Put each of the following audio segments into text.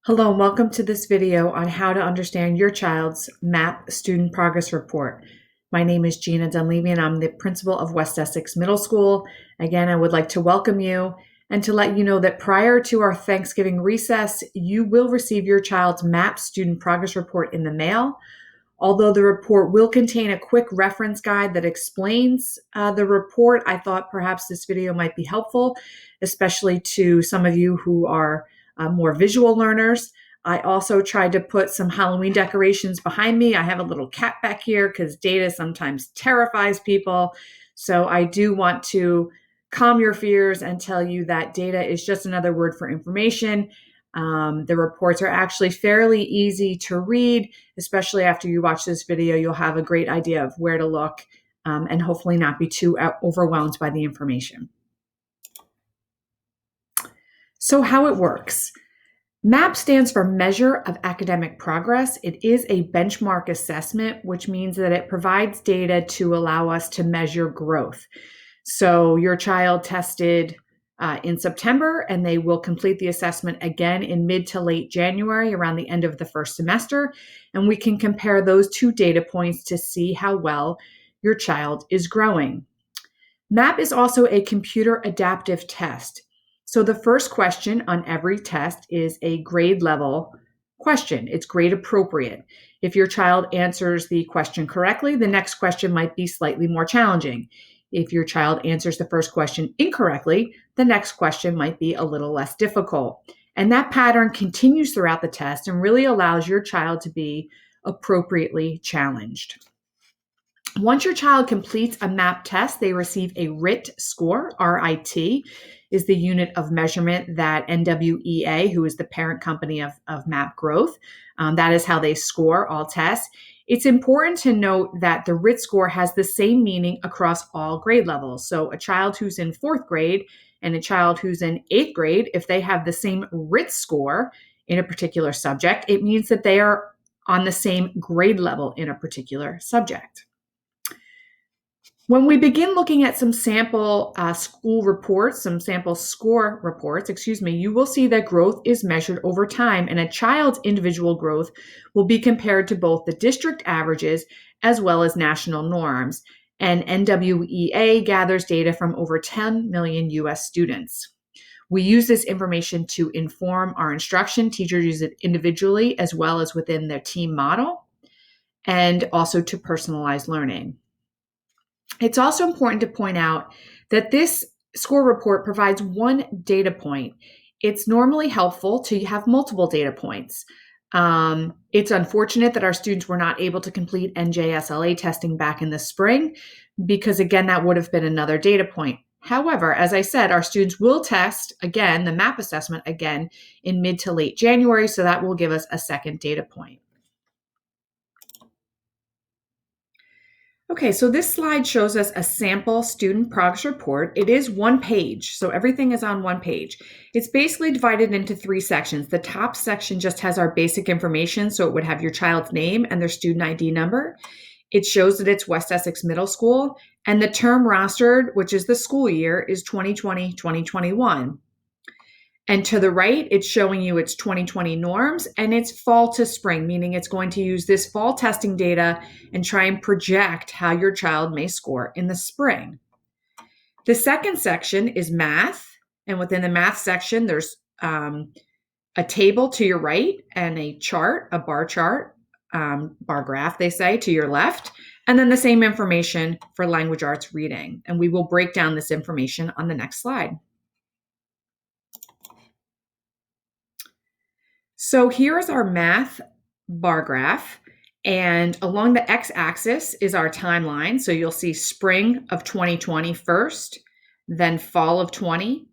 Hello and welcome to this video on how to understand your child's MAP Student Progress Report. My name is Gina Dunleavy and I'm the principal of West Essex Middle School. Again, I would like to welcome you and to let you know that prior to our Thanksgiving recess, you will receive your child's MAP Student Progress Report in the mail. Although the report will contain a quick reference guide that explains the report, I thought perhaps this video might be helpful, especially to some of you who are more visual learners. I also tried to put some Halloween decorations behind me. I have a little cat back here because data sometimes terrifies people. So I do want to calm your fears and tell you that data is just another word for information. The reports are actually fairly easy to read, especially after you watch this video. You'll have a great idea of where to look and hopefully not be too overwhelmed by the information. So how it works. MAP stands for Measure of Academic Progress. It is a benchmark assessment, which means that it provides data to allow us to measure growth. So your child tested in September, and they will complete the assessment again in mid to late January, around the end of the first semester. And we can compare those two data points to see how well your child is growing. MAP is also a computer adaptive test. So the first question on every test is a grade level question. It's grade appropriate. If your child answers the question correctly, the next question might be slightly more challenging. If your child answers the first question incorrectly, the next question might be a little less difficult. And that pattern continues throughout the test and really allows your child to be appropriately challenged. Once your child completes a MAP test, they receive a RIT score. RIT is the unit of measurement that NWEA, who is the parent company of MAP Growth, that is how they score all tests. It's important to note that the RIT score has the same meaning across all grade levels. So a child who's in fourth grade and a child who's in eighth grade, if they have the same RIT score in a particular subject, it means that they are on the same grade level in a particular subject. When we begin looking at some sample school reports, some sample score reports, you will see that growth is measured over time, and a child's individual growth will be compared to both the district averages as well as national norms. And NWEA gathers data from over 10 million US students. We use this information to inform our instruction. Teachers use it individually as well as within their team model, and also to personalize learning. It's also important to point out that this score report provides one data point. It's normally helpful to have multiple data points. It's unfortunate that our students were not able to complete NJSLA testing back in the spring because, again, that would have been another data point. However, as I said, our students will test, again, the MAP assessment again in mid to late January, so that will give us a second data point. Okay, so this slide shows us a sample student progress report. It is one page, so everything is on one page. It's basically divided into three sections. The top section just has our basic information, so it would have your child's name and their student ID number. It shows that it's West Essex Middle School, and the term rostered, which is the school year, is 2020-2021. And to the right, it's showing you its 2020 norms and it's fall to spring, meaning it's going to use this fall testing data and try and project how your child may score in the spring. The second section is math. And within the math section, there's a table to your right and a chart, a bar chart, bar graph, they say, to your left. And then the same information for language arts reading. And we will break down this information on the next slide. So here is our math bar graph, and along the x-axis is our timeline. So you'll see spring of 2020 first, then fall of 20,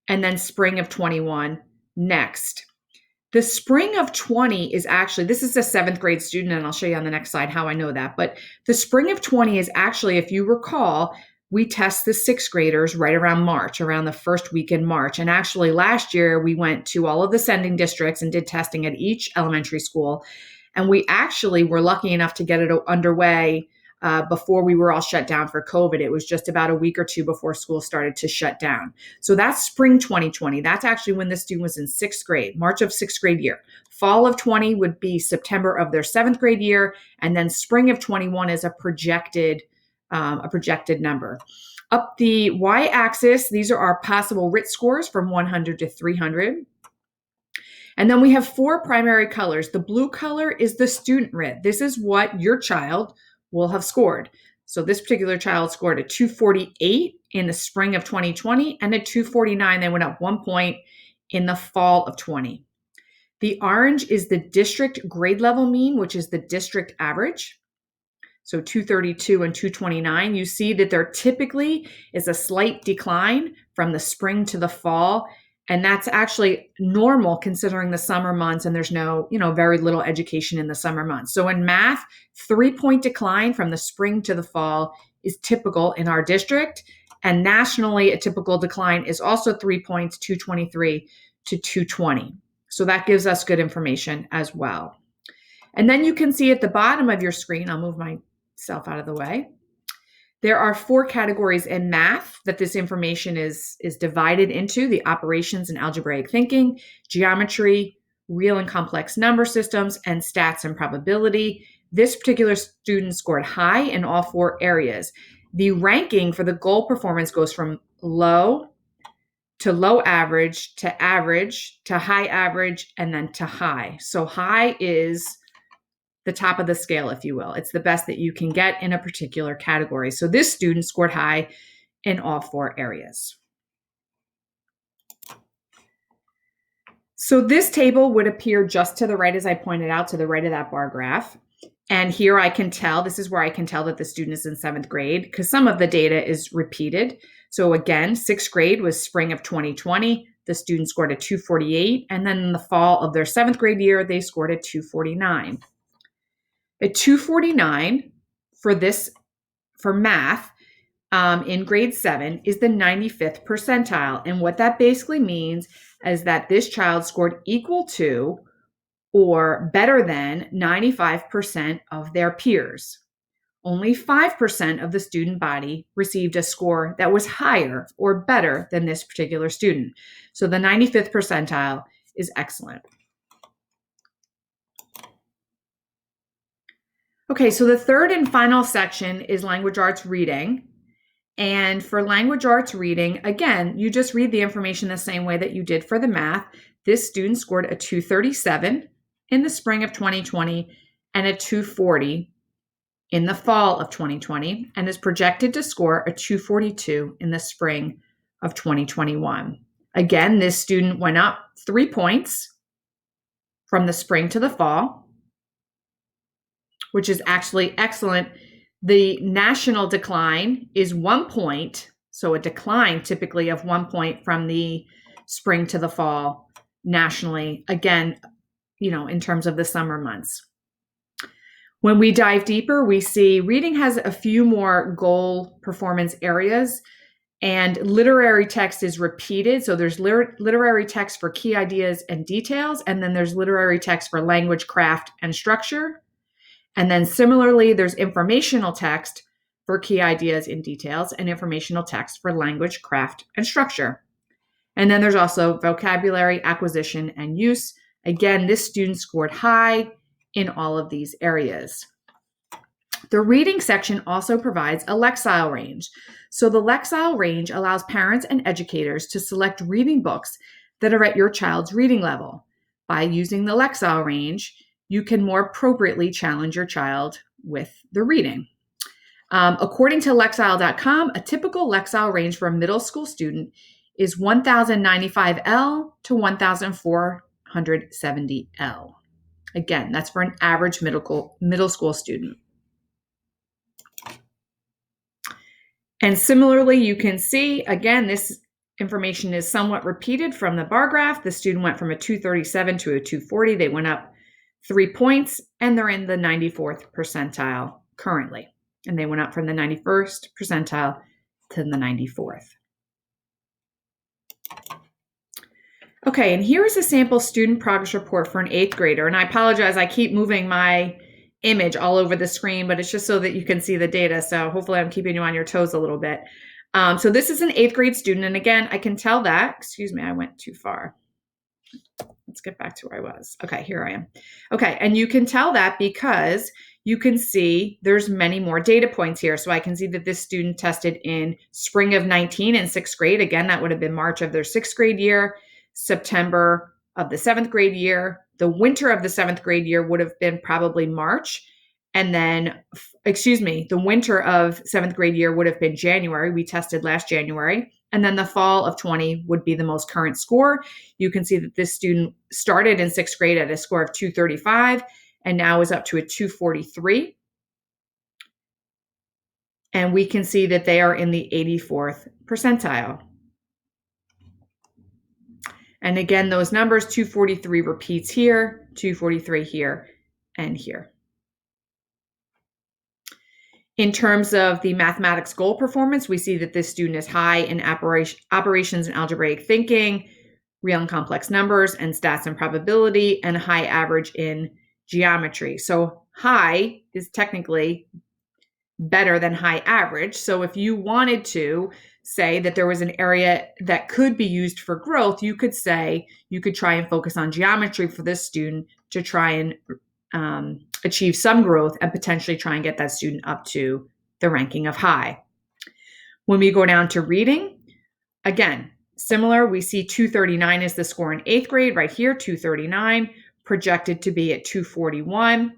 and then spring of 21 next. The spring of 20 is actually, this is a seventh grade student, and I'll show you on the next slide how I know that, but the spring of 20 is actually, if you recall, we test the sixth graders right around March, around the first week in March. And actually last year we went to all of the sending districts and did testing at each elementary school. And we actually were lucky enough to get it underway before we were all shut down for COVID. It was just about a week or two before school started to shut down. So that's spring 2020. That's actually when the student was in sixth grade, March of sixth grade year. Fall of 20 would be September of their seventh grade year. And then spring of 21 is a projected number. Up the y-axis, these are our possible RIT scores from 100 to 300. And then we have four primary colors. The blue color is the student RIT. This is what your child will have scored. So this particular child scored a 248 in the spring of 2020 and a 249. They went up 1 point in the fall of 20. The orange is the district grade level mean, which is the district average. So 232 and 229. You see that there typically is a slight decline from the spring to the fall. And that's actually normal considering the summer months, and there's very little education in the summer months. So in math, 3-point decline from the spring to the fall is typical in our district. And nationally, a typical decline is also 3 points, 223 to 220. So that gives us good information as well. And then you can see at the bottom of your screen, I'll move myself out of the way. There are 4 categories in math that this information is divided into: the operations and algebraic thinking, geometry, real and complex number systems, and stats and probability. This particular student scored high in all 4 areas. The ranking for the goal performance goes from low to low average to high average, and then to high. So high is the top of the scale, if you will. It's the best that you can get in a particular category. So this student scored high in all 4 areas. So this table would appear just to the right, as I pointed out, to the right of that bar graph. And here this is where I can tell that the student is in 7th grade, because some of the data is repeated. So again, 6th grade was spring of 2020. The student scored a 248. And then in the fall of their 7th grade year, they scored a 249. A 249 for math in grade 7 is the 95th percentile. And what that basically means is that this child scored equal to or better than 95% of their peers. Only 5% of the student body received a score that was higher or better than this particular student. So the 95th percentile is excellent. Okay, so the third and final section is language arts reading. And for language arts reading, again, you just read the information the same way that you did for the math. This student scored a 237 in the spring of 2020 and a 240 in the fall of 2020, and is projected to score a 242 in the spring of 2021. Again, this student went up 3 points from the spring to the fall, which is actually excellent. The national decline is 1 point. So a decline typically of 1 point from the spring to the fall nationally, again, in terms of the summer months. When we dive deeper, we see reading has a few more goal performance areas, and literary text is repeated. So there's literary text for key ideas and details, and then there's literary text for language, craft, and structure. And then similarly, there's informational text for key ideas and details, and informational text for language, craft, and structure. And then there's also vocabulary acquisition and use. Again, this student scored high in all of these areas. The reading section also provides a Lexile range. So the Lexile range allows parents and educators to select reading books that are at your child's reading level. By using the Lexile range, you can more appropriately challenge your child with the reading. According to Lexile.com, a typical Lexile range for a middle school student is 1095L to 1470L. Again, that's for an average middle school student. And similarly, you can see, again, this information is somewhat repeated from the bar graph. The student went from a 237 to a 240. They went up 3 points, and they're in the 94th percentile currently. And they went up from the 91st percentile to the 94th. Okay, and here's a sample student progress report for an 8th grader. And I apologize, I keep moving my image all over the screen, but it's just so that you can see the data. So hopefully I'm keeping you on your toes a little bit. So this is an 8th grade student. And again, I can tell that, excuse me, I went too far. Let's get back to where I was. Okay, here I am. Okay, and you can tell that because you can see there's many more data points here. So I can see that this student tested in spring of 19 in 6th grade. Again, that would have been March of their 6th grade year, September of the 7th grade year. The winter of the 7th grade year would have been probably March. And then, the winter of 7th grade year would have been January. We tested last January. And then the fall of 20 would be the most current score. You can see that this student started in 6th grade at a score of 235 and now is up to a 243. And we can see that they are in the 84th percentile. And again, those numbers, 243 repeats here, 243 here, and here. In terms of the mathematics goal performance, we see that this student is high in operations and algebraic thinking, real and complex numbers, and stats and probability, and high average in geometry. So high is technically better than high average. So if you wanted to say that there was an area that could be used for growth, you could say you could try and focus on geometry for this student to try and achieve some growth and potentially try and get that student up to the ranking of high. When we go down to reading, again, similar, we see 239 is the score in 8th grade right here, 239, projected to be at 241.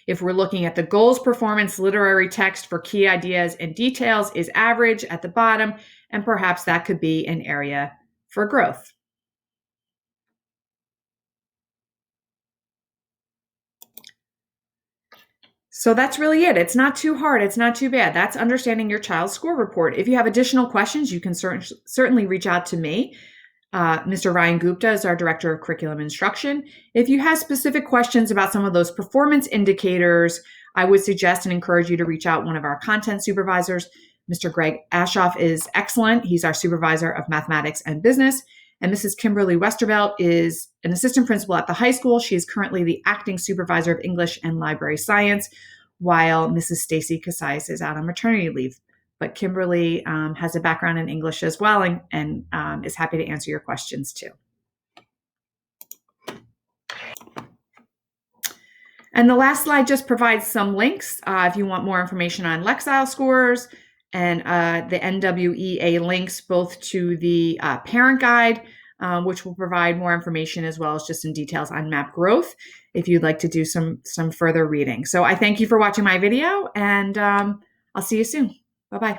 If we're looking at the goals performance, literary text for key ideas and details is average at the bottom, and perhaps that could be an area for growth. So that's really it. It's not too hard. It's not too bad. That's understanding your child's score report. If you have additional questions, you can certainly reach out to me. Mr. Ryan Gupta is our Director of Curriculum Instruction. If you have specific questions about some of those performance indicators, I would suggest and encourage you to reach out one of our content supervisors. Mr. Greg Ashoff is excellent. He's our Supervisor of Mathematics and Business. And Mrs. Kimberly Westervelt is an assistant principal at the high school. She is currently the acting supervisor of English and Library Science, while Mrs. Stacy Casais is out on maternity leave. But Kimberly has a background in English as well and is happy to answer your questions too. And the last slide just provides some links if you want more information on Lexile scores and the NWEA links both to the parent guide, which will provide more information as well as just some details on map growth if you'd like to do some further reading. So I thank you for watching my video, and I'll see you soon. Bye-bye.